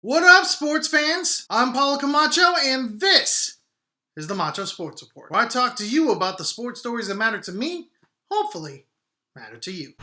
What up, sports fans? I'm Paulo Camacho, and this is the Macho Sports Report, where I talk to you about the sports stories that matter to me, hopefully matter to you.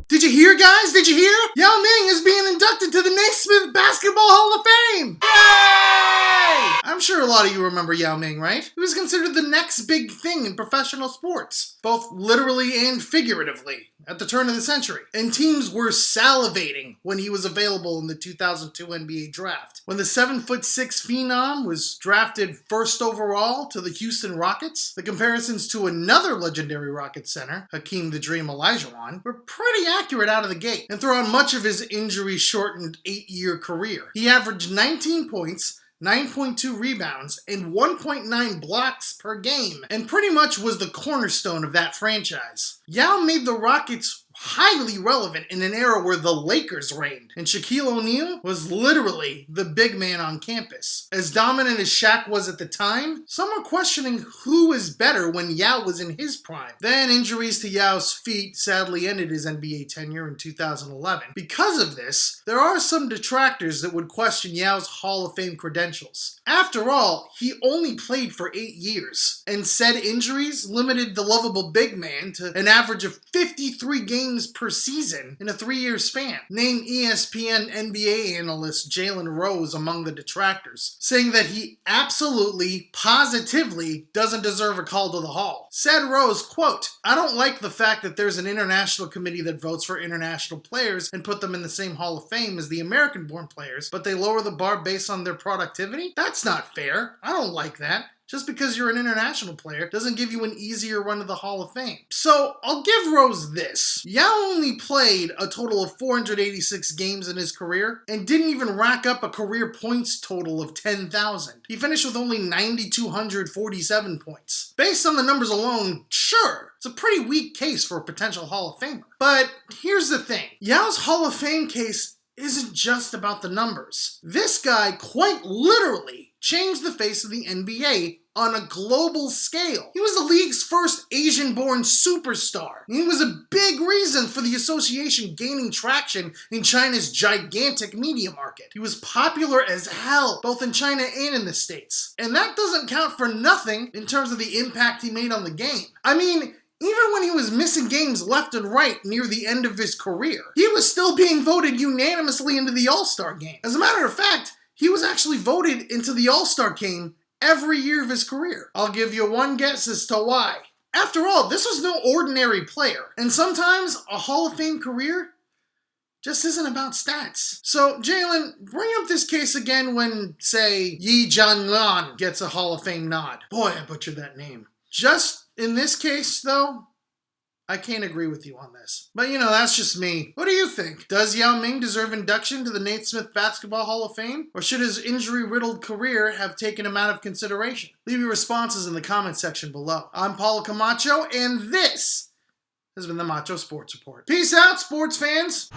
Did you hear, guys? Did you hear? Yao Ming is being inducted to the Naismith Basketball Hall of Fame! Yay! I'm sure a lot of you remember Yao Ming, right? He was considered the next big thing in professional sports, both literally and figuratively, at the turn of the century. And teams were salivating when he was available in the 2002 NBA draft. When the 7'6" phenom was drafted first overall to the Houston Rockets, the comparisons to another legendary Rockets center, Hakeem the Dream Olajuwon, were pretty accurate out of the gate, and throughout much of his injury-shortened 8-year career. He averaged 19 points, 9.2 rebounds, and 1.9 blocks per game, and pretty much was the cornerstone of that franchise. Yao made the Rockets highly relevant in an era where the Lakers reigned, and Shaquille O'Neal was literally the big man on campus. As dominant as Shaq was at the time, some are questioning who is better when Yao was in his prime. Then injuries to Yao's feet sadly ended his NBA tenure in 2011. Because of this, there are some detractors that would question Yao's Hall of Fame credentials. After all, he only played for 8 years, and said injuries limited the lovable big man to an average of 53 games per season in a 3-year span. Name ESPN NBA analyst Jalen Rose among the detractors, saying that he absolutely, positively doesn't deserve a call to the Hall. Said Rose, quote, "I don't like the fact that there's an international committee that votes for international players and put them in the same Hall of Fame as the American-born players, but they lower the bar based on their productivity? That's not fair. I don't like that. Just because you're an international player doesn't give you an easier run to the Hall of Fame." So, I'll give Rose this. Yao only played a total of 486 games in his career and didn't even rack up a career points total of 10,000. He finished with only 9,247 points. Based on the numbers alone, sure, it's a pretty weak case for a potential Hall of Famer. But here's the thing. Yao's Hall of Fame case isn't just about the numbers. This guy quite literally changed the face of the NBA on a global scale. He was the league's first Asian-born superstar. He was a big reason for the association gaining traction in China's gigantic media market. He was popular as hell, both in China and in the States. And that doesn't count for nothing in terms of the impact he made on the game. I mean, even when he was missing games left and right near the end of his career, he was still being voted unanimously into the All-Star game. As a matter of fact, he was actually voted into the All-Star game every year of his career. I'll give you one guess as to why. After all, this was no ordinary player, and sometimes a Hall of Fame career just isn't about stats. So, Jalen, bring up this case again when, say, Yi Jianlan gets a Hall of Fame nod. Boy, I butchered that name. Just in this case, though, I can't agree with you on this. But that's just me. What do you think? Does Yao Ming deserve induction to the Naismith Basketball Hall of Fame? Or should his injury-riddled career have taken him out of consideration? Leave your responses in the comment section below. I'm Paulo Camacho, and this has been the Macho Sports Report. Peace out, sports fans!